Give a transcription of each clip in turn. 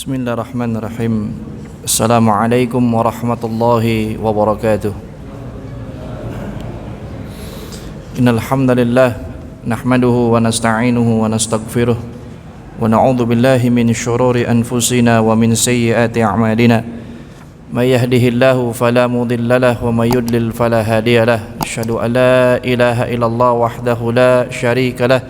Bismillahirrahmanirrahim. Assalamualaikum warahmatullahi wabarakatuh. Innal hamdalillah nahmaduhu wa nasta'inuhu wa nastaghfiruh wa na'udzu billahi min syururi anfusina wa min sayyiati a'malina. May yahdihillahu fala mudilla lahu wa may yudlil fala hadiya lahu. Asyhadu an la ilaha illallah wahdahu la syarika lahu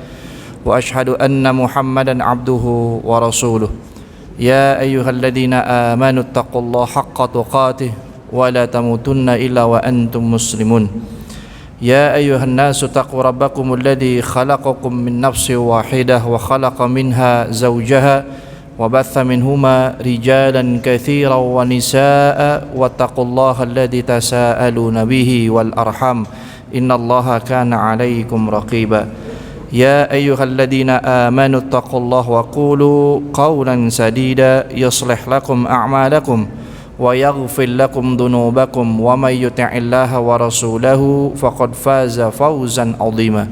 wa asyhadu anna Muhammadan abduhu wa rasuluh. Ya ayyuhalladzina amanu taqullaha haqqa tuqatih wa la tamutunna illa wa antum muslimun. Ya ayyuhan nasu taqu rabbakumul ladzi khalaqakum min nafsin wahidah wa khalaqa minha zawjaha wa batha minhuma rijalan katsiran wa nisaa'a wattaqullaha alladzi tasaaluna bihi wal arham innallaha kana 'alaikum raqiba. Ya ayyuhalladzina amanu taqullaha wa qulu qawlan sadida yuslih lakum a'malakum wa yaghfir lakum dhunubakum wa may yuti'illaha wa rasulahu faqad faza fawzan 'azima.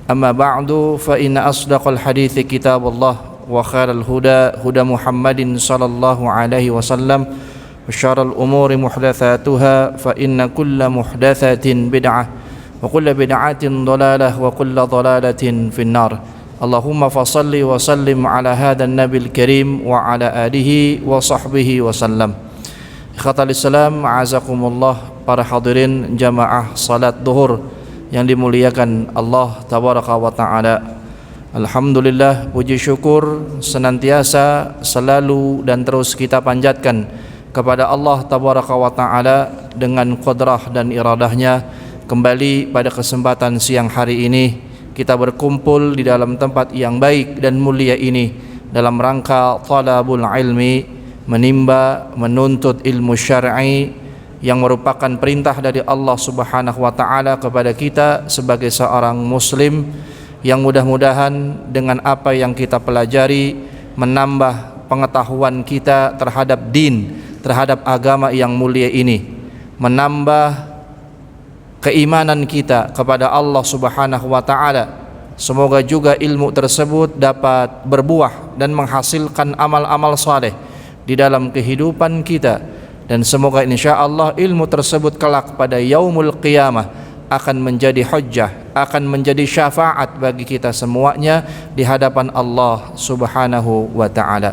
Amma ba'du fa inna asdaqal hadithi kitabullah wa khairal huda huda Muhammadin sallallahu alaihi wasallam wa syarrul umuri muhdatsatuha fa inna kulla muhdatsatin bid'ah wa kullu bid'atin dhalalah wa kullu dhalalatin finnar. Allahumma fasalli wa sallim ala hadzal nabil karim wa ala alihi wa sahbihi wa sallam. Ikhwatal Islam, a'azakumullah, para hadirin jamaah salat duhur yang dimuliakan Allah tabaraka wa taala. Alhamdulillah, puji syukur senantiasa selalu dan terus kita panjatkan kepada Allah tabaraka wa taala dengan qudrah dan iradahnya. Kembali pada kesempatan siang hari ini kita berkumpul di dalam tempat yang baik dan mulia ini dalam rangka talabul ilmi, menimba, menuntut ilmu syar'i yang merupakan perintah dari Allah Subhanahu wa taala kepada kita sebagai seorang muslim, yang mudah-mudahan dengan apa yang kita pelajari menambah pengetahuan kita terhadap din, terhadap agama yang mulia ini, menambah keimanan kita kepada Allah Subhanahu wa taala. Semoga juga ilmu tersebut dapat berbuah dan menghasilkan amal-amal saleh di dalam kehidupan kita, dan semoga insyaallah ilmu tersebut kelak pada yaumul qiyamah akan menjadi hujjah, akan menjadi syafaat bagi kita semuanya di hadapan Allah Subhanahu wa taala.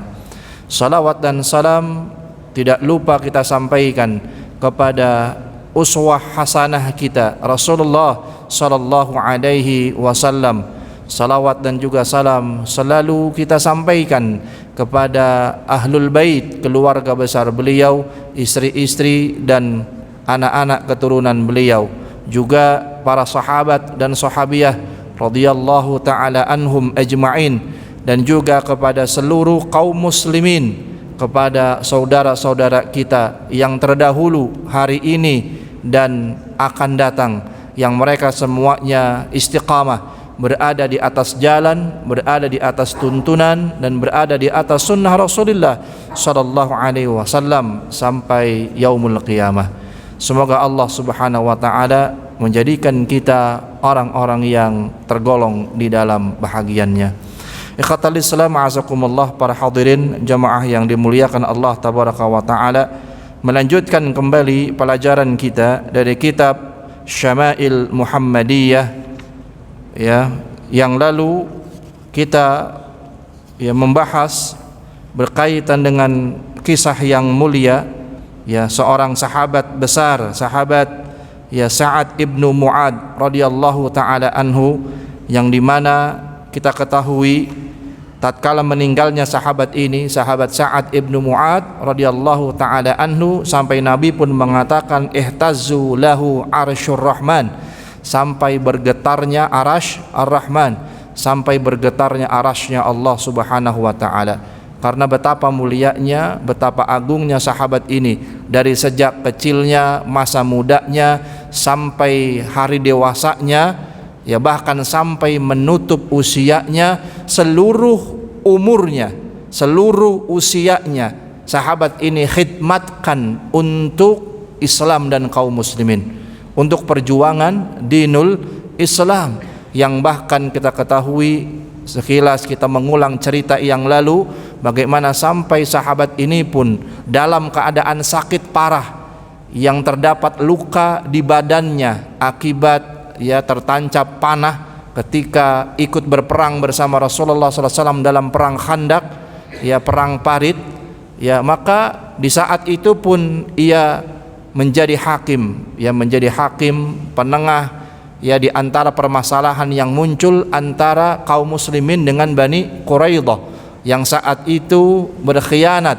Salawat dan salam tidak lupa kita sampaikan kepada uswah hasanah kita Rasulullah sallallahu alaihi wasallam. Salawat dan juga salam selalu kita sampaikan kepada ahlul bait, keluarga besar beliau, istri-istri dan anak-anak keturunan beliau, juga para sahabat dan sahabiyah radhiyallahu taala anhum ajma'in, dan juga kepada seluruh kaum muslimin, kepada saudara-saudara kita yang terdahulu hari ini dan akan datang, yang mereka semuanya istiqamah, berada di atas jalan, berada di atas tuntunan dan berada di atas sunnah Rasulullah sallallahu alaihi wasallam sampai yaumul qiyamah. Semoga Allah Subhanahu wa taala menjadikan kita orang-orang yang tergolong di dalam bahagiannya. Ikhwatal Islam, a'azakumullah, para hadirin jamaah yang dimuliakan Allah tabaraka wa taala, melanjutkan kembali pelajaran kita dari kitab Syama'il Muhammadiyah, ya, yang lalu kita membahas berkaitan dengan kisah yang mulia, ya, seorang sahabat besar, sahabat Sa'ad ibnu Mu'ad radhiyallahu taala anhu, yang dimana kita ketahui tatkala meninggalnya sahabat ini, sahabat Sa'ad ibnu Mu'ad radhiyallahu taala anhu, sampai Nabi pun mengatakan ihtazzu lahu arsyur rahman, sampai bergetarnya arasy ar-Rahman, sampai bergetarnya arasy-Nya Allah Subhanahu wa taala. Karena betapa mulianya, betapa agungnya sahabat ini, dari sejak kecilnya, masa mudanya sampai hari dewasanya, ya, bahkan sampai menutup usianya, seluruh umurnya, seluruh usianya sahabat ini khidmatkan untuk Islam dan kaum muslimin, untuk perjuangan dinul Islam, yang bahkan kita ketahui sekilas kita mengulang cerita yang lalu bagaimana sampai sahabat ini pun dalam keadaan sakit parah, yang terdapat luka di badannya akibat tertancap panah ketika ikut berperang bersama Rasulullah SAW dalam perang Khandak, perang Parit, maka di saat itu pun ia menjadi hakim, menjadi hakim penengah di antara permasalahan yang muncul antara kaum muslimin dengan Bani Quraidah yang saat itu berkhianat,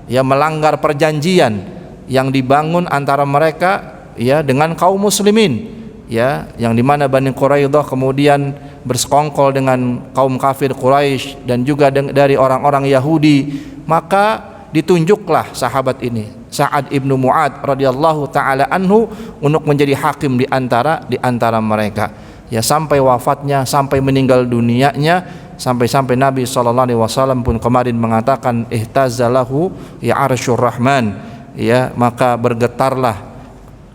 melanggar perjanjian yang dibangun antara mereka dengan kaum muslimin, yang dimana Bani Quraidah kemudian bersekongkol dengan kaum kafir Quraisy dan juga dari orang-orang Yahudi. Maka ditunjuklah sahabat ini, Sa'ad ibnu Mu'ad radhiyallahu taala anhu, untuk menjadi hakim di antara mereka, sampai wafatnya, sampai meninggal dunianya, sampai Nabi SAW pun kemarin mengatakan ihtazalahu arsyur rahman, maka bergetarlah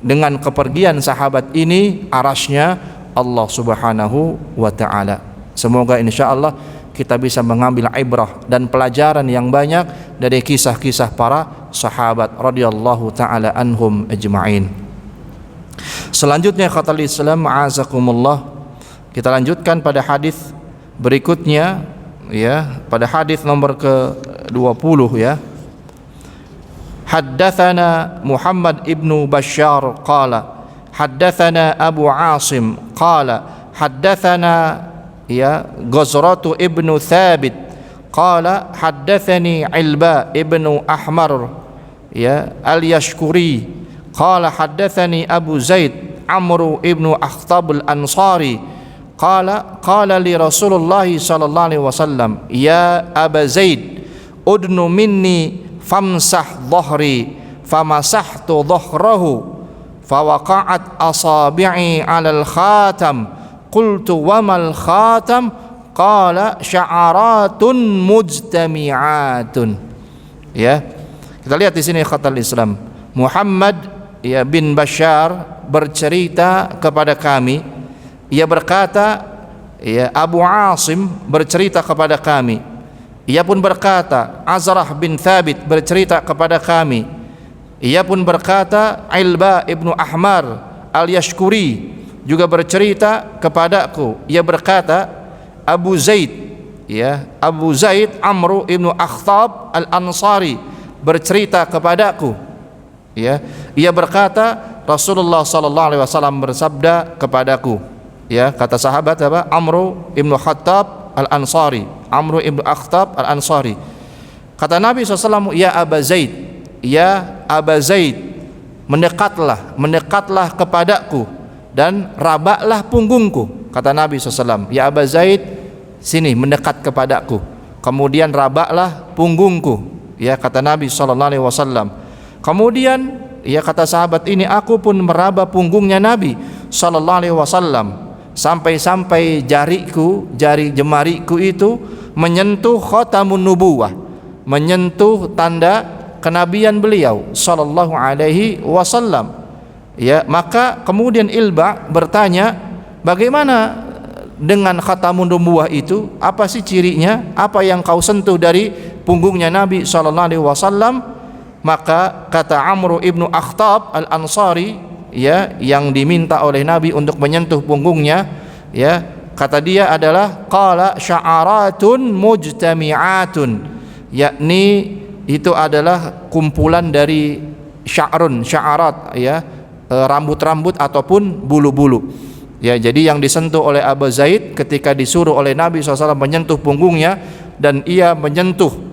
dengan kepergian sahabat ini arasnya Allah Subhanahu wa ta'ala. Semoga insyaallah kita bisa mengambil ibrah dan pelajaran yang banyak dari kisah-kisah para sahabat radhiyallahu ta'ala anhum ajma'in. Selanjutnya kata Islam, ma'azakumullah, kita lanjutkan pada hadis berikutnya, pada hadis nomor ke-20. Haddatsana Muhammad ibnu Bashar qala haddatsana Abu Asim qala haddatsana Ghazratu ibnu Thabit qala haddatsani Ilba ibnu Ahmar al-Yashkuri qala haddatsani Abu Zaid Amru ibnu Akhtab al-Ansari qala li Rasulullah sallallahu alaihi wasallam, ya Aba Zaid udnu minni famsah dhahri, famasahtu dhahrahu fawaqa'at asabi'i 'alal khatam, qultu wamal khatam, qala sya'aratun mujtami'atun. Kita lihat di sini khatal Islam, Muhammad bin Bashar bercerita kepada kami, ia berkata, Abu Asim bercerita kepada kami, ia pun berkata, Azrah bin Thabit bercerita kepada kami, ia pun berkata, Ilba ibnu Ahmar al-Yashkuri juga bercerita kepadaku, ia berkata, Abu Zaid Amru ibnu Akhtab al-Ansari bercerita kepadaku, ia berkata, Rasulullah sallallahu alaihi wasallam bersabda kepadaku, kata sahabat Amru ibnu Khattab al-Ansari, Amru ibnu Akhtab al-Ansari, kata Nabi SAW, ya Aba Zaid, ya Aba Zaid, mendekatlah kepadaku dan rabaklah punggungku. Kata Nabi SAW, ya Aba Zaid, sini mendekat kepadaku, kemudian rabaklah punggungku, kata Nabi SAW. Kemudian kata sahabat ini, aku pun meraba punggungnya Nabi SAW, sampai jari jemariku itu menyentuh khatamun nubuwah, menyentuh tanda kenabian beliau sallallahu alaihi wasallam. Maka kemudian Ilba bertanya, bagaimana dengan khatamun nubuwah itu? Apa sih cirinya? Apa yang kau sentuh dari punggungnya Nabi sallallahu alaihi wasallam? Maka kata Amru ibnu Akhtab al-Ansari, yang diminta oleh Nabi untuk menyentuh punggungnya, kata dia adalah qala sya'aratun mujtami'atun, yakni itu adalah kumpulan dari sya'arat, rambut-rambut ataupun bulu-bulu. Jadi yang disentuh oleh Abu Zaid ketika disuruh oleh Nabi SAW menyentuh punggungnya, dan ia menyentuh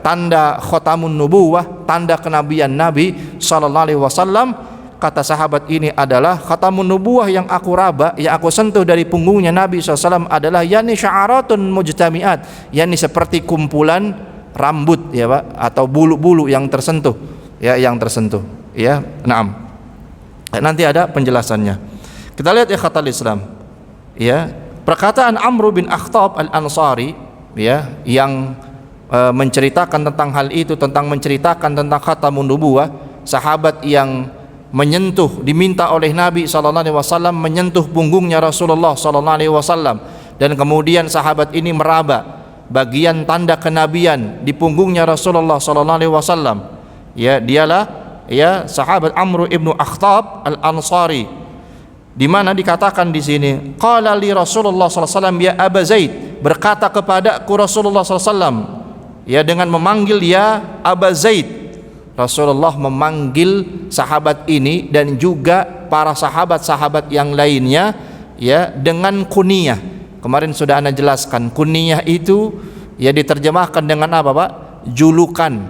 tanda khatamun nubuwah, tanda kenabian Nabi sallallahu alaihi wasallam. Kata sahabat ini adalah khatamun nubuwah yang aku raba, yang aku sentuh dari punggungnya Nabi SAW adalah yani sya'aratun mujtami'at, yani seperti kumpulan rambut Pak, atau bulu-bulu yang tersentuh, yang tersentuh. Naam. Nanti ada penjelasannya. Kita lihat khatal Islam. Perkataan Amr bin Akhtab al-Ansari, yang menceritakan tentang hal itu, tentang menceritakan tentang khatamun nubuwah, sahabat yang menyentuh, diminta oleh Nabi SAW menyentuh punggungnya Rasulullah SAW, dan kemudian sahabat ini meraba bagian tanda kenabian di punggungnya Rasulullah sallallahu alaihi wasallam. Ya, dialah ya sahabat Amr ibnu Akhtab al-Ansari, di mana dikatakan di sini, qala li Rasulullah sallallahu alaihi wasallam ya Aba Zaid, berkata kepadaku Rasulullah sallallahu alaihi wasallam, ya dengan memanggil ya Aba Zaid. Rasulullah memanggil sahabat ini dan juga para sahabat-sahabat yang lainnya ya dengan kunyah. Kemarin sudah Anda jelaskan, kunyah itu ya diterjemahkan dengan apa, Pak? Julukan,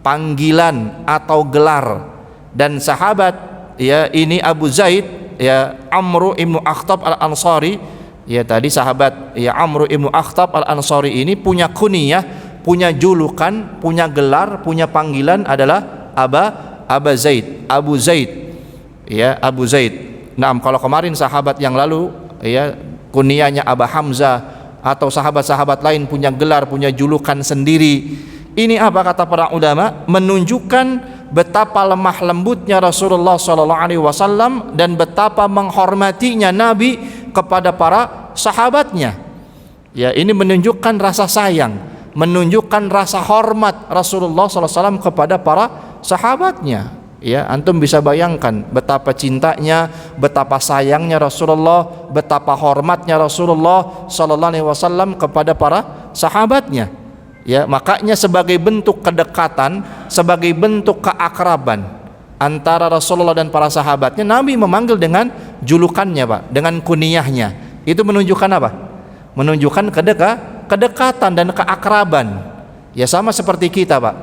panggilan atau gelar. Dan sahabat ya ini Abu Zaid ya Amr ibnu Akhtab al-Ansari, ya tadi sahabat ya Amr ibnu Akhtab al-Ansari ini punya kunyah, punya julukan, punya gelar, punya panggilan adalah Aba Zaid, Abu Zaid, ya Abu Zaid. Nah, kalau kemarin sahabat yang lalu ya kunyahnya Aba Hamzah, atau sahabat-sahabat lain punya gelar, punya julukan sendiri. Ini apa kata para ulama? Menunjukkan betapa lemah lembutnya Rasulullah SAW dan betapa menghormatinya Nabi kepada para sahabatnya. Ya, ini menunjukkan rasa sayang, menunjukkan rasa hormat Rasulullah SAW kepada para sahabatnya. Ya, antum bisa bayangkan betapa cintanya, betapa sayangnya Rasulullah, betapa hormatnya Rasulullah SAW kepada para sahabatnya. Ya, makanya sebagai bentuk kedekatan, sebagai bentuk keakraban antara Rasulullah dan para sahabatnya, Nabi memanggil dengan julukannya, Pak, dengan kunyahnya. Itu menunjukkan apa? Menunjukkan kedekatan dan keakraban. Ya, sama seperti kita, Pak.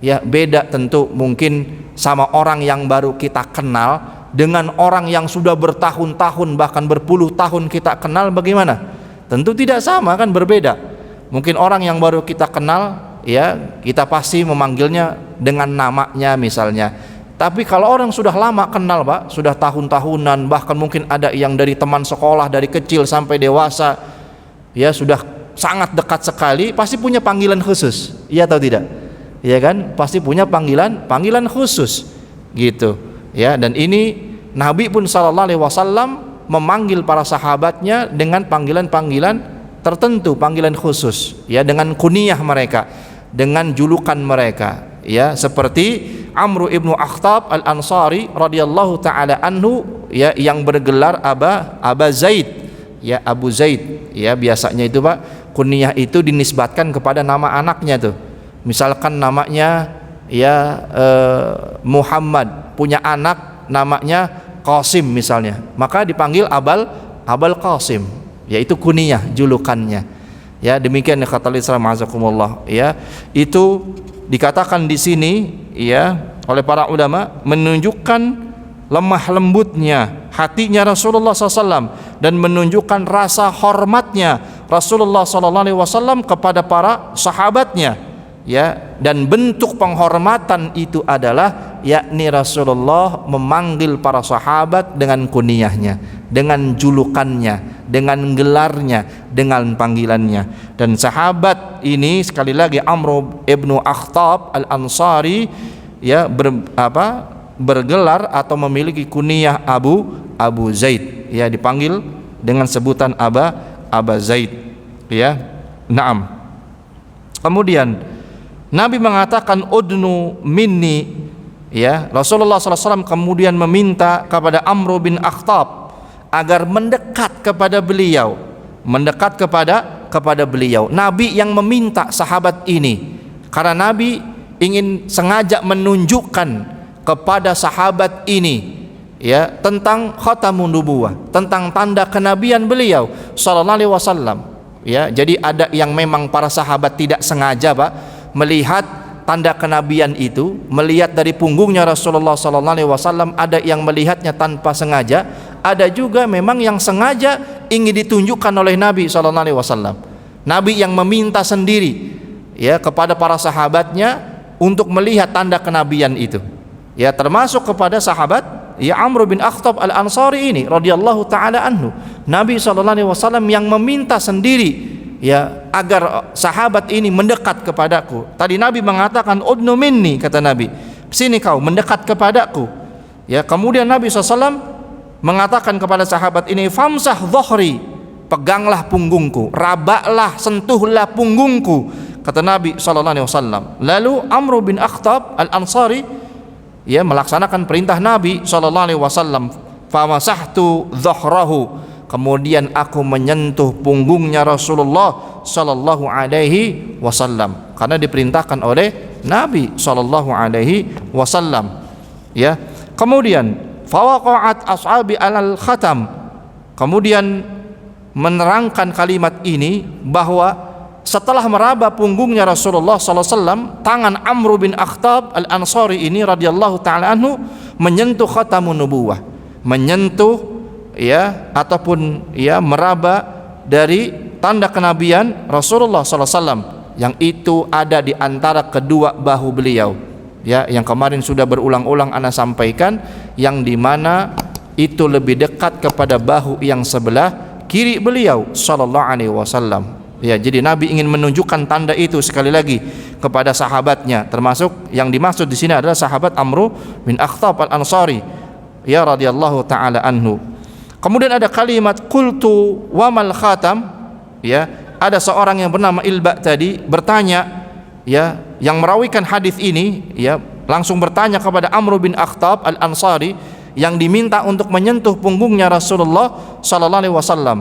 Ya, beda tentu mungkin sama orang yang baru kita kenal dengan orang yang sudah bertahun-tahun bahkan berpuluh tahun kita kenal, bagaimana? Tentu tidak sama, kan, berbeda. Mungkin orang yang baru kita kenal ya kita pasti memanggilnya dengan namanya misalnya. Tapi kalau orang sudah lama kenal, Pak, sudah tahun-tahunan, bahkan mungkin ada yang dari teman sekolah dari kecil sampai dewasa, ya sudah sangat dekat sekali, pasti punya panggilan khusus, iya atau tidak? Ya kan, pasti punya panggilan khusus gitu ya. Dan ini Nabi pun sallallahu alaihi wasallam memanggil para sahabatnya dengan panggilan-panggilan tertentu, panggilan khusus ya, dengan kunyah mereka, dengan julukan mereka ya, seperti Amr ibnu Akhtab al-Ansari radhiyallahu taala anhu ya, yang bergelar Aba Zaid ya, Abu Zaid ya. Biasanya itu, Pak, kunyah itu dinisbatkan kepada nama anaknya tuh. Misalkan namanya ya Muhammad, punya anak namanya Qasim misalnya, maka dipanggil Abal Qasim, yaitu kunyah, julukannya. Ya, demikian ya kata Islam azakumullah ya. Itu dikatakan di sini ya oleh para ulama menunjukkan lemah lembutnya hatinya Rasulullah SAW dan menunjukkan rasa hormatnya Rasulullah SAW kepada para sahabatnya. Ya, dan bentuk penghormatan itu adalah yakni Rasulullah memanggil para sahabat dengan kunyahnya, dengan julukannya, dengan gelarnya, dengan panggilannya. Dan sahabat ini sekali lagi Amr ibnu Akhtab al-Ansari ya bergelar atau memiliki kunyah Abu Zaid ya, dipanggil dengan sebutan Aba Zaid ya. Naam. Kemudian Nabi mengatakan udnu minni ya. Rasulullah SAW kemudian meminta kepada Amr bin Akhtab agar mendekat kepada beliau, mendekat kepada beliau. Nabi yang meminta sahabat ini karena Nabi ingin sengaja menunjukkan kepada sahabat ini ya tentang khatamun nubuwah, tentang tanda kenabian beliau sallallahu alaihi wasallam ya. Jadi ada yang memang para sahabat tidak sengaja, Pak, melihat tanda kenabian itu, melihat dari punggungnya Rasulullah SAW. Ada yang melihatnya tanpa sengaja, ada juga memang yang sengaja ingin ditunjukkan oleh Nabi SAW. Nabi yang meminta sendiri ya kepada para sahabatnya untuk melihat tanda kenabian itu ya, termasuk kepada sahabat ya Amr bin Akhtab al-Ansari ini radhiyallahu taala anhu. Nabi SAW yang meminta sendiri ya agar sahabat ini mendekat kepadaku. Tadi Nabi mengatakan udnu minni, kata Nabi, sini kau mendekat kepadaku ya. Kemudian Nabi SAW mengatakan kepada sahabat ini famsah dhahri, peganglah punggungku, rabaklah, sentuhlah punggungku, kata Nabi SAW. Lalu Amr bin Akhtab Al-Ansari melaksanakan perintah Nabi SAW. Famasahtu dhahrahu, kemudian aku menyentuh punggungnya Rasulullah sallallahu alaihi wasallam, karena diperintahkan oleh Nabi sallallahu alaihi wasallam. Kemudian fawaqa'at ashabi alal khatam, kemudian menerangkan kalimat ini bahwa setelah meraba punggungnya Rasulullah sallallahu alaihi wasallam, tangan Amr bin Akhtab Al-Ansari ini radhiyallahu taala anhu menyentuh khatamun nubuwah, menyentuh ataupun meraba dari tanda kenabian Rasulullah SAW yang itu ada di antara kedua bahu beliau, yang kemarin sudah berulang-ulang ana sampaikan, yang dimana itu lebih dekat kepada bahu yang sebelah kiri beliau sallallahu alaihi wasallam. Jadi Nabi ingin menunjukkan tanda itu sekali lagi kepada sahabatnya, termasuk yang dimaksud di sini adalah sahabat Amr bin Akhtab Al-Ansari radhiyallahu taala anhu. Kemudian ada kalimat qultu wa mal khatam, ada seorang yang bernama Ilba tadi bertanya, yang merawikan hadis ini langsung bertanya kepada Amr bin Akhtab Al-Ansari yang diminta untuk menyentuh punggungnya Rasulullah sallallahu alaihi wasallam.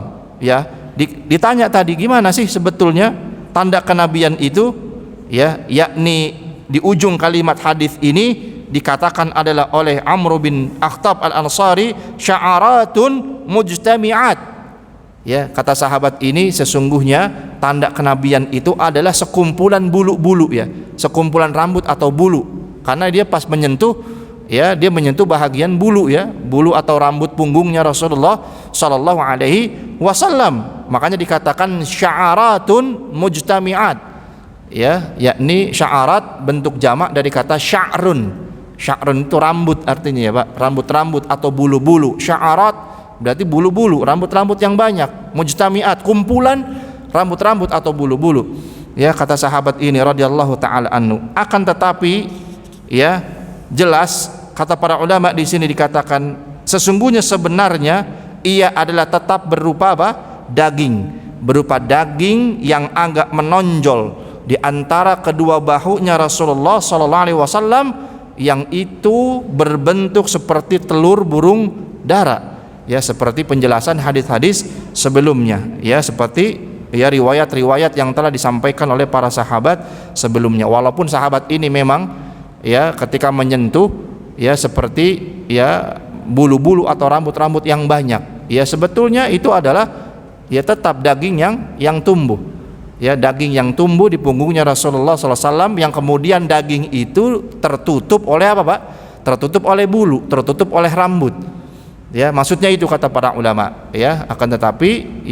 Ditanya tadi, gimana sih sebetulnya tanda kenabian itu, yakni di ujung kalimat hadis ini dikatakan adalah oleh Amr bin Akhtab Al-Ansari, sya'aratun mujtami'at. Kata sahabat ini, sesungguhnya tanda kenabian itu adalah sekumpulan bulu-bulu, sekumpulan rambut atau bulu, karena dia pas menyentuh, dia menyentuh bahagian bulu, bulu atau rambut punggungnya Rasulullah sallallahu alaihi wasallam. Makanya dikatakan sya'aratun mujtami'at, yakni sya'arat bentuk jamak dari kata sya'run. Sya'run itu rambut artinya, Pak, rambut-rambut atau bulu-bulu. Sya'arat berarti bulu-bulu, rambut-rambut yang banyak. Mujtami'at, kumpulan rambut-rambut atau bulu-bulu. Kata sahabat ini radhiyallahu taala anhu. Akan tetapi jelas kata para ulama di sini dikatakan sesungguhnya sebenarnya ia adalah tetap berupa apa? Daging, berupa daging yang agak menonjol di antara kedua bahunya Rasulullah sallallahu alaihi wasallam, yang itu berbentuk seperti telur burung dara, seperti penjelasan hadis-hadis sebelumnya, seperti riwayat-riwayat yang telah disampaikan oleh para sahabat sebelumnya. Walaupun sahabat ini memang ketika menyentuh seperti bulu-bulu atau rambut-rambut yang banyak, sebetulnya itu adalah tetap daging yang tumbuh, daging yang tumbuh di punggungnya Rasulullah SAW, yang kemudian daging itu tertutup oleh apa, Pak? Tertutup oleh bulu, tertutup oleh rambut. Maksudnya itu kata para ulama. Akan tetapi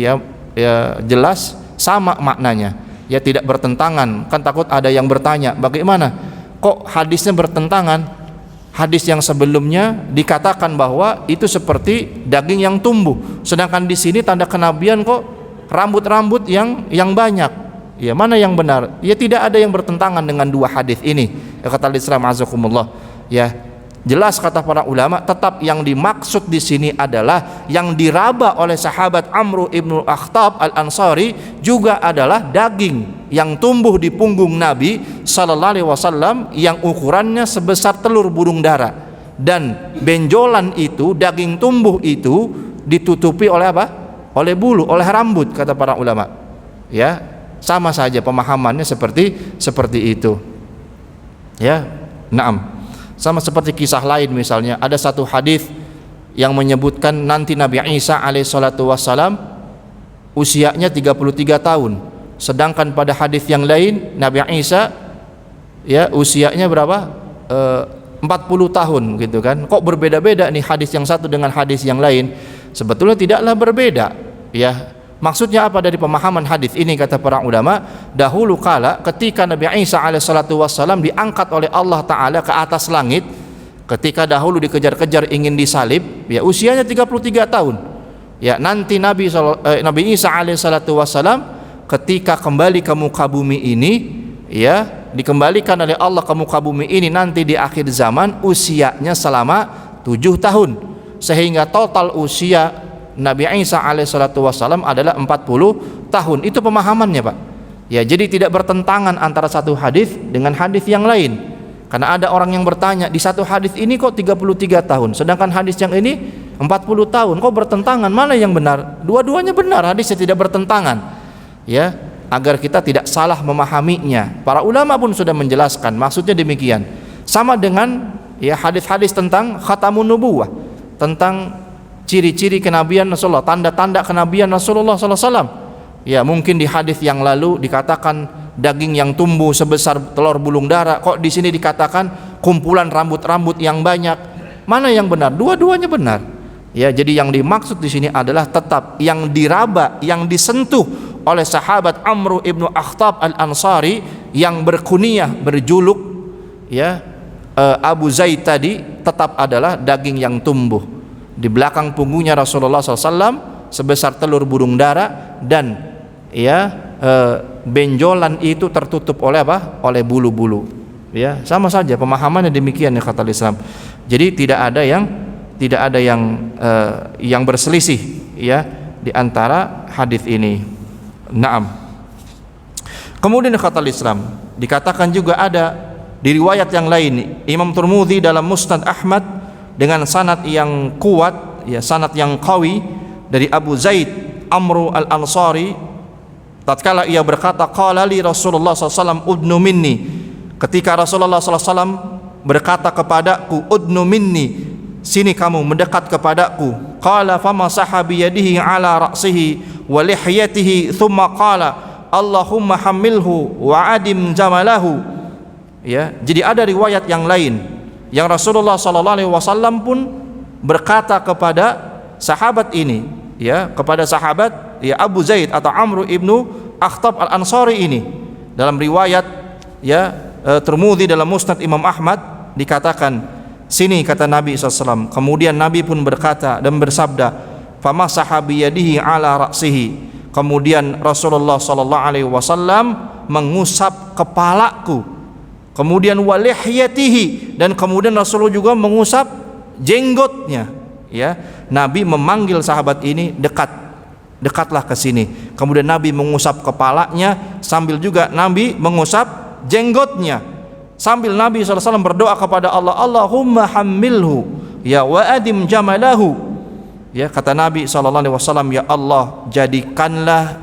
jelas sama maknanya. Tidak bertentangan. Kan takut ada yang bertanya, bagaimana kok hadisnya bertentangan? Hadis yang sebelumnya dikatakan bahwa itu seperti daging yang tumbuh, sedangkan di sini tanda kenabian kok rambut-rambut yang banyak. Mana yang benar? Tidak ada yang bertentangan dengan dua hadis ini. Kata Islam azakumullah. Jelas kata para ulama, tetap yang dimaksud di sini adalah yang diraba oleh sahabat Amr ibn Akhtab Al-Ansari juga adalah daging yang tumbuh di punggung Nabi sallallahu alaihi wasallam, yang ukurannya sebesar telur burung dara, dan benjolan itu, daging tumbuh itu ditutupi oleh apa? Oleh bulu, oleh rambut, kata para ulama. Sama saja pemahamannya seperti itu. Naam. Sama seperti kisah lain, misalnya ada satu hadis yang menyebutkan nanti Nabi Isa alaihissalatu wassalam usianya 33 tahun, sedangkan pada hadis yang lain Nabi Isa usianya berapa? 40 tahun gitu kan. Kok berbeda-beda nih hadis yang satu dengan hadis yang lain? Sebetulnya tidaklah berbeda. Maksudnya apa dari pemahaman hadis ini? Kata para ulama, dahulu kala ketika Nabi Isa alaihissalatu wassalam diangkat oleh Allah Ta'ala ke atas langit, ketika dahulu dikejar-kejar ingin disalib, usianya 33 tahun. Nanti Nabi Isa alaihissalatu wassalam ketika kembali ke muka bumi ini, dikembalikan oleh Allah ke muka bumi ini nanti di akhir zaman, usianya selama 7 tahun, sehingga total usia Nabi Isa alaihissalatu wassalam adalah 40 tahun. Itu pemahamannya, Pak. Ya, jadi tidak bertentangan antara satu hadis dengan hadis yang lain. Karena ada orang yang bertanya, di satu hadis ini kok 33 tahun, sedangkan hadis yang ini 40 tahun, kok bertentangan? Mana yang benar? Dua-duanya benar, hadisnya tidak bertentangan. Ya, agar kita tidak salah memahaminya. Para ulama pun sudah menjelaskan, maksudnya demikian. Sama dengan ya hadis-hadis tentang khatamun nubuwah, tentang ciri-ciri kenabian Rasulullah, tanda-tanda kenabian Rasulullah SAW. Ya, mungkin di hadis yang lalu dikatakan daging yang tumbuh sebesar telur bulung dara, kok di sini dikatakan kumpulan rambut-rambut yang banyak. Mana yang benar? Dua-duanya benar. Ya, jadi yang dimaksud di sini adalah tetap yang diraba, yang disentuh oleh sahabat Amr ibnu Akhtab al-Ansari yang berkunyah, berjuluk ya Abu Zaid tadi, tetap adalah daging yang tumbuh di belakang punggungnya Rasulullah SAW sebesar telur burung dara, dan ya benjolan itu tertutup oleh apa? Oleh bulu-bulu. Ya, sama saja pemahamannya demikian ya kata Islam. Jadi tidak ada yang berselisih ya di antara hadis ini. Naam. Kemudian kata Islam dikatakan juga ada di riwayat yang lain, Imam Tirmidzi dalam Musnad Ahmad dengan sanad yang kuat, ya sanad yang qawi, dari Abu Zaid Amr al-Ansari, tatkala ia berkata, qala li Rasulullah SAW udnu minni, ketika Rasulullah SAW berkata kepadaku, udnu minni, sini kamu mendekat kepadaku. Qala famasaha biyadihi ala ra'sihi wa lihyatihi thumma qala Allahumma hamilhu wa adim jamalahu. Ya, jadi ada riwayat yang lain yang Rasulullah SAW pun berkata kepada sahabat ini, ya kepada sahabat ya Abu Zaid atau Amr ibnu Akhtab al-Ansari ini. Dalam riwayat ya Tirmidzi dalam Musnad Imam Ahmad dikatakan, sini kata Nabi SAW. Kemudian Nabi pun berkata dan bersabda, famasaha biyadihi ala ra'sihi. Kemudian Rasulullah SAW mengusap kepalaku. Kemudian walihyatihi, dan kemudian Rasulullah juga mengusap jenggotnya. Ya, Nabi memanggil sahabat ini, dekatlah ke sini. Kemudian Nabi mengusap kepalanya sambil juga Nabi mengusap jenggotnya. Sambil Nabi SAW berdoa kepada Allah, Allahumma hamilhu ya wa adim jamalahu. Ya, kata Nabi SAW, ya Allah, jadikanlah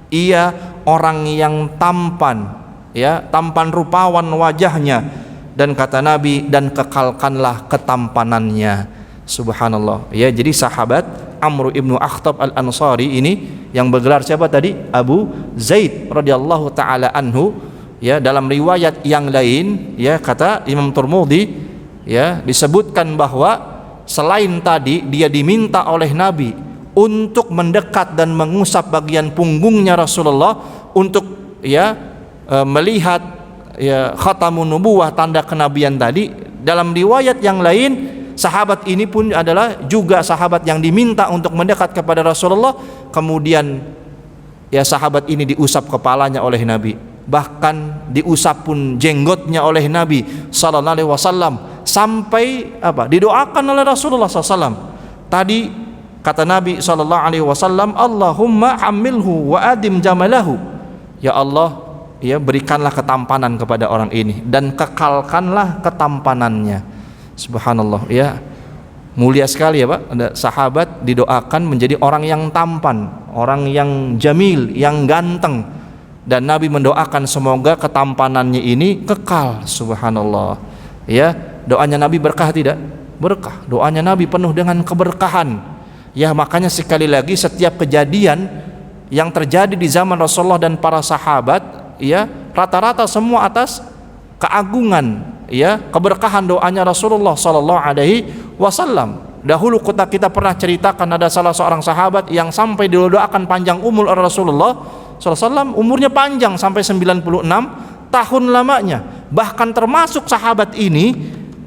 ia orang yang tampan, ya tampan rupawan wajahnya, dan kata Nabi, dan kekalkanlah ketampanannya. Subhanallah. Ya, jadi sahabat Amr ibnu Akhtab al-Ansari ini yang bergelar siapa tadi? Abu Zaid radhiyallahu taala anhu. Ya, dalam riwayat yang lain ya kata Imam Tirmidzi ya disebutkan bahwa selain tadi dia diminta oleh Nabi untuk mendekat dan mengusap bagian punggungnya Rasulullah untuk ya melihat ya khatamun nubuwah, tanda kenabian tadi. Dalam riwayat yang lain, sahabat ini pun adalah juga sahabat yang diminta untuk mendekat kepada Rasulullah. Kemudian ya sahabat ini diusap kepalanya oleh Nabi, bahkan diusap pun jenggotnya oleh Nabi sallallahu alaihi wasallam, sampai apa? Didoakan oleh Rasulullah SAW. Tadi kata Nabi sallallahu alaihi wasallam, Allahumma hamilhu wa adim jamalahu. Ya Allah, ya berikanlah ketampanan kepada orang ini dan kekalkanlah ketampanannya. Subhanallah, ya mulia sekali ya Pak. Ada sahabat didoakan menjadi orang yang tampan, orang yang jamil, yang ganteng, dan Nabi mendoakan semoga ketampanannya ini kekal. Subhanallah. Ya, doanya Nabi berkah tidak? Berkah. Doanya Nabi penuh dengan keberkahan. Ya, makanya sekali lagi setiap kejadian yang terjadi di zaman Rasulullah dan para sahabat, ya rata-rata semua atas keagungan, ya keberkahan doanya Rasulullah sallallahu alaihi wasallam. Dahulu kita pernah ceritakan ada salah seorang sahabat yang sampai didoakan panjang umur oleh Rasulullah sallallahu alaihi wasallam, umurnya panjang sampai 96 tahun lamanya. Bahkan termasuk sahabat ini,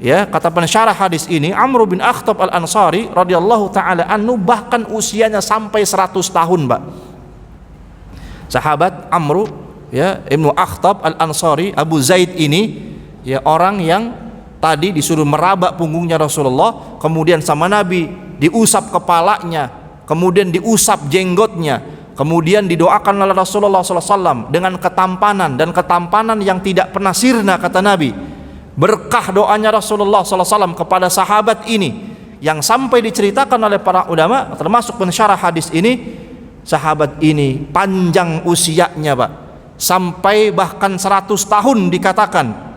ya kata pensyarah hadis ini, Amr bin Akhtab al-Ansari radhiyallahu taala anhu, bahkan usianya sampai 100 tahun, Pak. Sahabat Amr ya Ibnu Akhtab al-Ansari, Abu Zaid ini ya orang yang tadi disuruh meraba punggungnya Rasulullah, kemudian sama Nabi diusap kepalanya, kemudian diusap jenggotnya, kemudian didoakan oleh Rasulullah SAW dengan ketampanan, dan ketampanan yang tidak pernah sirna, kata Nabi. Berkah doanya Rasulullah SAW kepada sahabat ini, yang sampai diceritakan oleh para ulama termasuk pensyarah hadis ini, sahabat ini panjang usianya Pak, sampai bahkan 100 tahun dikatakan.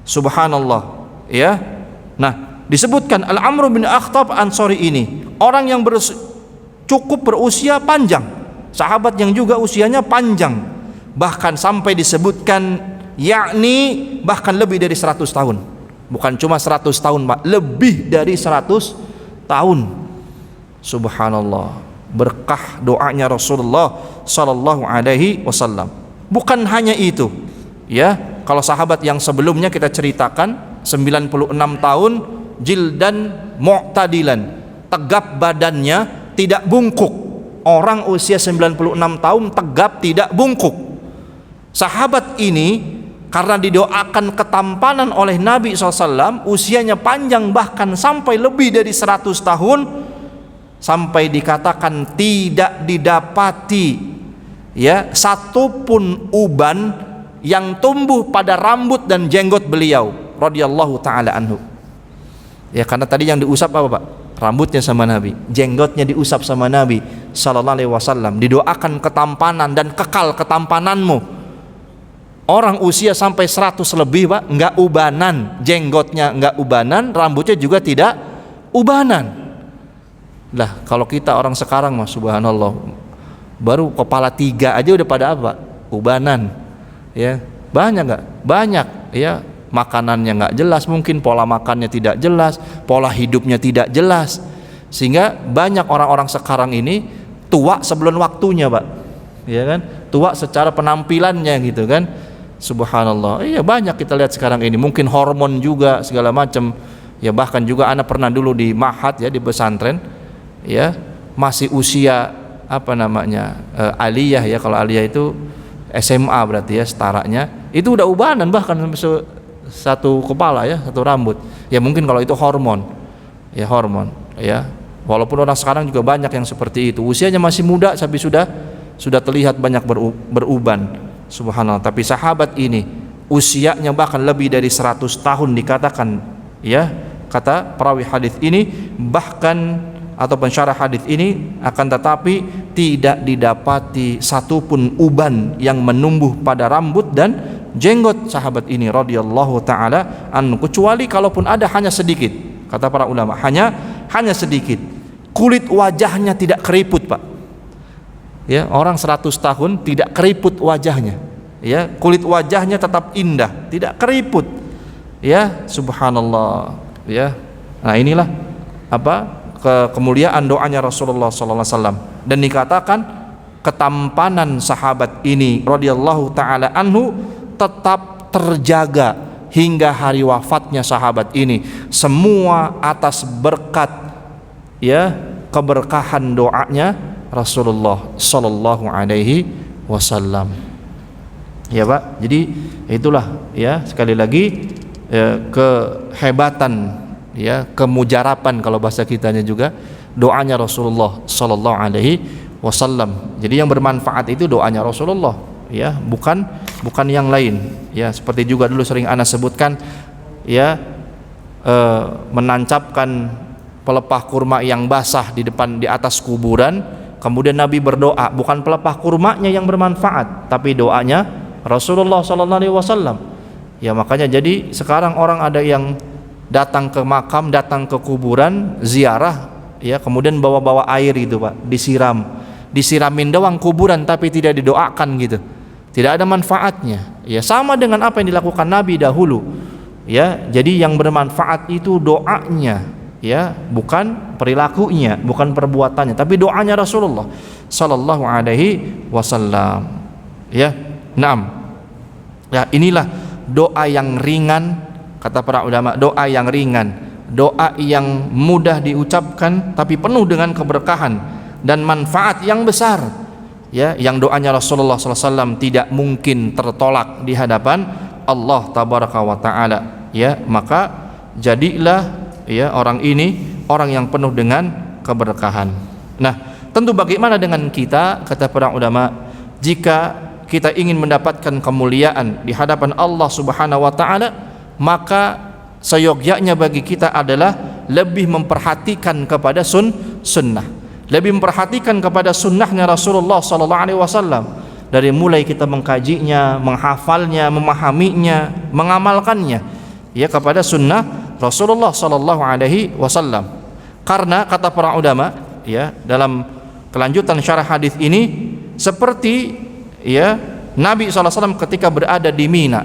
Subhanallah, ya. Nah, disebutkan Al-Amr bin Akhtab Ansori ini orang yang cukup berusia panjang, sahabat yang juga usianya panjang, bahkan sampai disebutkan yakni bahkan lebih dari 100 tahun. Bukan cuma 100 tahun Pak, lebih dari 100 tahun. Subhanallah, berkah doanya Rasulullah sallallahu alaihi wasallam. Bukan hanya itu, ya. Kalau sahabat yang sebelumnya kita ceritakan 96 tahun, jildan mu'tadilan, tegap badannya, tidak bungkuk. Orang usia 96 tahun tegap tidak bungkuk. Sahabat ini karena didoakan ketampanan oleh Nabi SAW, usianya panjang bahkan sampai lebih dari 100 tahun, sampai dikatakan tidak didapati ya satupun uban yang tumbuh pada rambut dan jenggot beliau radhiyallahu taala anhu. Ya, karena tadi yang diusap apa Pak? Rambutnya sama Nabi, jenggotnya diusap sama Nabi sallallahu alaihi wasallam, didoakan ketampanan dan kekal ketampananmu. Orang usia sampai 100 lebih Pak, enggak ubanan, jenggotnya enggak ubanan, rambutnya juga tidak ubanan. Lah kalau kita orang sekarang mah subhanallah, baru kepala 3 aja udah pada apa? Ubanan. Ya, banyak enggak? Banyak, ya. Makanannya enggak jelas, mungkin pola makannya tidak jelas, pola hidupnya tidak jelas, sehingga banyak orang-orang sekarang ini tua sebelum waktunya Pak, ya kan? Tua secara penampilannya gitu kan. Subhanallah, iya banyak kita lihat sekarang ini. Mungkin hormon juga segala macam. Ya bahkan juga anak pernah dulu di Mahat ya, di pesantren, ya masih usia apa namanya aliyah ya, kalau aliyah itu SMA berarti ya setaranya, itu udah ubanan bahkan satu kepala ya, satu rambut. Ya mungkin kalau itu hormon, ya hormon ya. Walaupun orang sekarang juga banyak yang seperti itu, usianya masih muda tapi sudah terlihat banyak beruban. Subhanallah. Tapi sahabat ini usianya bahkan lebih dari 100 tahun dikatakan, ya kata perawi hadis ini, bahkan atau pensyarah hadis ini, akan tetapi tidak didapati satupun uban yang menumbuh pada rambut dan jenggot sahabat ini radhiyallahu taala anhu, kecuali kalaupun ada hanya sedikit, kata para ulama, hanya sedikit. Kulit wajahnya tidak keriput Pak, ya orang 100 tahun tidak keriput wajahnya, ya kulit wajahnya tetap indah, tidak keriput, ya subhanallah, ya. Nah inilah apa kemuliaan doanya Rasulullah sallallahu alaihi wasallam, dan dikatakan ketampanan sahabat ini radhiyallahu taala anhu tetap terjaga hingga hari wafatnya sahabat ini, semua atas berkat ya keberkahan doanya Rasulullah sallallahu alaihi wasallam. Ya Pak, jadi itulah ya sekali lagi kehebatan ya, kemujarapan kalau bahasa kitanya juga doanya Rasulullah sallallahu alaihi wasallam. Jadi yang bermanfaat itu doanya Rasulullah ya, bukan yang lain ya. Seperti juga dulu sering ana sebutkan ya, menancapkan pelepah kurma yang basah di atas kuburan, kemudian Nabi berdoa, bukan pelepah kurmanya yang bermanfaat tapi doanya Rasulullah sallallahu alaihi wasallam. Ya makanya jadi sekarang orang ada yang datang ke makam, datang ke kuburan, ziarah ya, kemudian bawa-bawa air itu Pak, disiramin doang kuburan tapi tidak didoakan gitu. Tidak ada manfaatnya. Ya sama dengan apa yang dilakukan Nabi dahulu. Ya, jadi yang bermanfaat itu doanya, ya, bukan perilakunya, bukan perbuatannya, tapi doanya Rasulullah sallallahu alaihi wasallam. Ya. Naam. Ya, inilah doa yang ringan, kata para ulama, doa yang ringan, doa yang mudah diucapkan tapi penuh dengan keberkahan dan manfaat yang besar. Ya, yang doanya Rasulullah SAW tidak mungkin tertolak di hadapan Allah tabaraka wa taala. Ya, maka jadilah ya orang ini orang yang penuh dengan keberkahan. Nah, Tentu bagaimana dengan kita, kata para ulama, jika kita ingin mendapatkan kemuliaan di hadapan Allah Subhanahu wa taala, maka seyogyanya bagi kita adalah lebih memperhatikan kepada sunnah, lebih memperhatikan kepada sunnahnya Rasulullah sallallahu alaihi wasallam, dari mulai kita mengkajinya, menghafalnya, memahaminya, mengamalkannya, ya, kepada sunnah Rasulullah sallallahu alaihi wasallam. Karena kata para ulama, ya, dalam kelanjutan syarah hadis ini, seperti, ya, Nabi SAW ketika berada di Mina,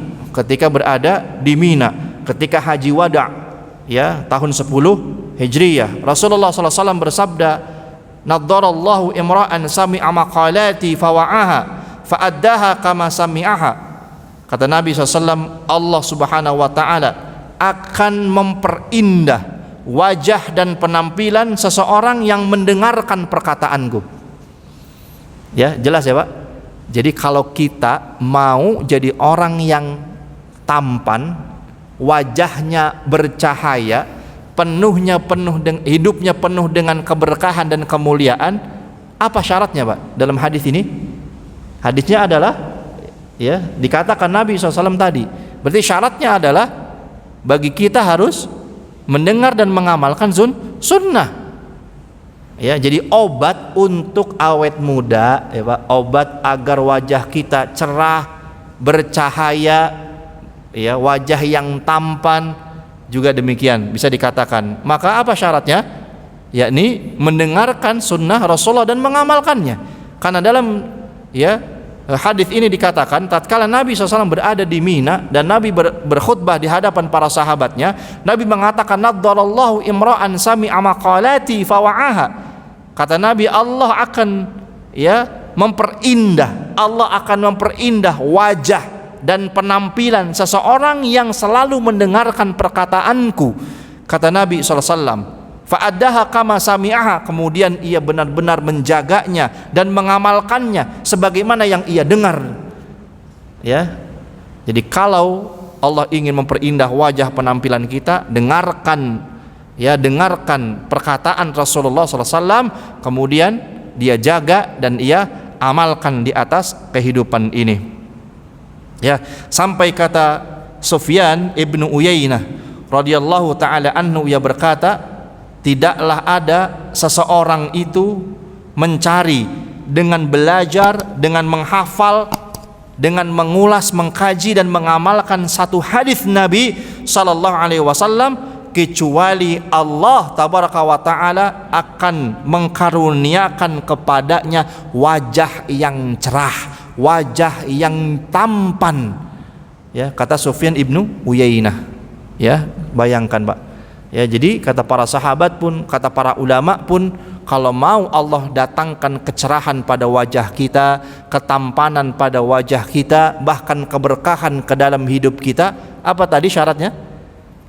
ketika haji wada', ya, tahun 10 Hijriyah, Rasulullah SAW bersabda, "Naddarallahu imra'an sami'a maqalati fawa'aha fa'addaha kama sami'aha." Kata Nabi SAW, Allah Subhanahu wa taala akan memperindah wajah dan penampilan seseorang yang mendengarkan perkataanku. Ya, jelas ya Pak. Jadi kalau kita mau jadi orang yang tampan, wajahnya bercahaya, hidupnya penuh dengan keberkahan dan kemuliaan, apa syaratnya Pak dalam hadis ini? Hadisnya adalah, ya, dikatakan Nabi SAW tadi, berarti syaratnya adalah bagi kita harus mendengar dan mengamalkan sunnah. Ya, jadi obat untuk awet muda, ya Pak, obat agar wajah kita cerah, bercahaya, ya, wajah yang tampan juga demikian bisa dikatakan. Maka apa syaratnya? Yakni mendengarkan sunnah Rasulullah dan mengamalkannya. Karena dalam, ya, hadis ini dikatakan tatkala Nabi SAW berada di Mina dan Nabi berkhutbah di hadapan para sahabatnya, Nabi mengatakan, "Naddarallahu imra'an sami'a maqalati fawa'aha." Kata Nabi, Allah akan, ya, memperindah wajah dan penampilan seseorang yang selalu mendengarkan perkataanku. Kata Nabi SAW, fa'addaha kama sami'aha, kemudian ia benar-benar menjaganya dan mengamalkannya sebagaimana yang ia dengar. Ya. Jadi kalau Allah ingin memperindah wajah penampilan kita, dengarkan perkataan Rasulullah SAW, kemudian dia jaga dan ia amalkan di atas kehidupan ini. Ya, sampai kata Sufyan ibnu Uyainah radhiyallahu taala anhu, ia berkata, tidaklah ada seseorang itu mencari dengan belajar, dengan menghafal, dengan mengulas, mengkaji dan mengamalkan satu hadis Nabi sallallahu alaihi wasallam, kecuali Allah tabaraka wa taala akan mengkaruniakan kepadanya wajah yang cerah, wajah yang tampan. Ya, kata Sufyan ibnu Uyainah. Ya, bayangkan Pak. Ya, jadi kata para sahabat pun, kata para ulama pun, kalau mau Allah datangkan kecerahan pada wajah kita, ketampanan pada wajah kita, bahkan keberkahan ke dalam hidup kita, apa tadi syaratnya?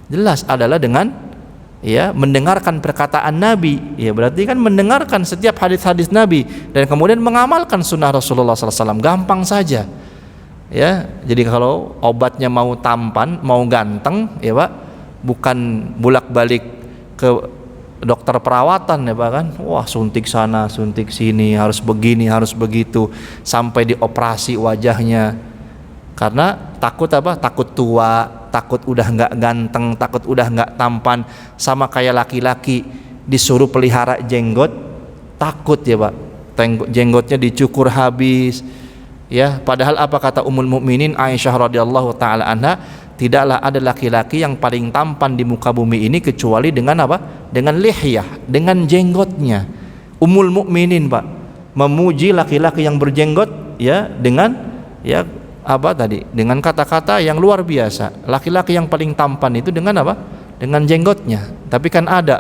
Jelas adalah dengan, ya, mendengarkan perkataan Nabi. Ya, berarti kan mendengarkan setiap hadis-hadis Nabi dan kemudian mengamalkan sunnah Rasulullah SAW. Gampang saja. Ya, jadi kalau obatnya mau tampan, mau ganteng, ya Pak, bukan bolak-balik ke dokter perawatan, ya Pak, kan, wah, suntik sana, suntik sini, harus begini, harus begitu, sampai dioperasi wajahnya. Karena takut apa? Takut tua, takut udah nggak ganteng, takut udah nggak tampan. Sama kayak laki-laki disuruh pelihara jenggot, takut, ya Pak, jenggotnya dicukur habis. Ya, padahal apa kata Ummul Mukminin Aisyah radhiyallahu taala anha, tidaklah ada laki-laki yang paling tampan di muka bumi ini kecuali dengan apa? Dengan lihyah, dengan jenggotnya. Ummul Mukminin, Pak, memuji laki-laki yang berjenggot, ya, dengan, ya, apa tadi? Dengan kata-kata yang luar biasa. Laki-laki yang paling tampan itu dengan apa? Dengan jenggotnya. Tapi kan ada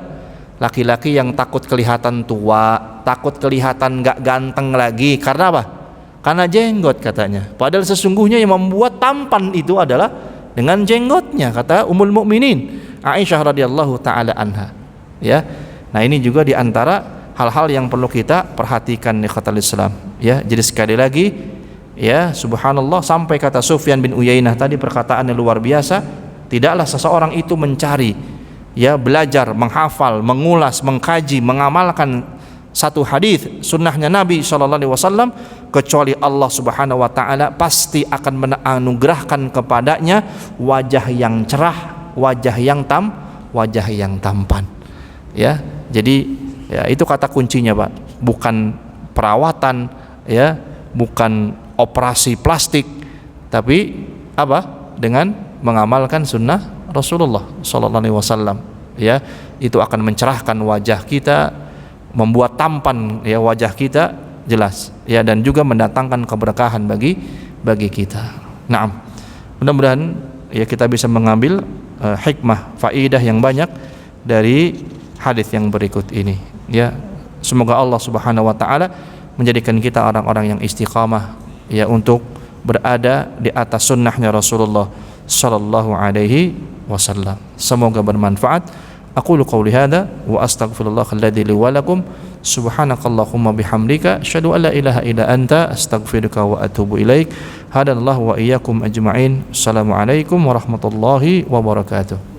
laki-laki yang takut kelihatan tua, takut kelihatan nggak ganteng lagi. Karena apa? Karena jenggot katanya. Padahal sesungguhnya yang membuat tampan itu adalah dengan jenggotnya, kata Ummul Mukminin Aisyah radhiyallahu taala anha. Ya. Nah, ini juga diantara hal-hal yang perlu kita perhatikan di khatul Islam. Ya, jadi sekali lagi, ya, subhanallah, sampai kata Sufyan bin Uyainah tadi perkataan yang luar biasa, tidaklah seseorang itu mencari, ya, belajar, menghafal, mengulas, mengkaji, mengamalkan satu hadis sunnahnya Nabi sallallahu alaihi wasallam kecuali Allah Subhanahu wa taala pasti akan menganugerahkan kepadanya wajah yang cerah, wajah yang tampan. Ya. Jadi ya itu kata kuncinya, Pak. Bukan perawatan, ya, bukan operasi plastik, tapi apa? Dengan mengamalkan sunnah Rasulullah sallallahu alaihi wasallam. Ya, itu akan mencerahkan wajah kita, membuat tampan ya wajah kita jelas, ya, dan juga mendatangkan keberkahan bagi kita. Naam. Mudah-mudahan ya kita bisa mengambil hikmah, faidah yang banyak dari hadis yang berikut ini. Ya, semoga Allah Subhanahu wa taala menjadikan kita orang-orang yang istiqamah ya untuk berada di atas sunnahnya Rasulullah sallallahu alaihi wasallam. Semoga bermanfaat. Aqulu qouli hadza wa astaghfirullahal ladzi li wa lakum. Subhanakallahumma bihamdika asyhadu an la ilaha illa anta astaghfiruka wa atubu ilaik. Hadanallahu wa iyyakum ajma'in. Assalamualaikum warahmatullahi wabarakatuh.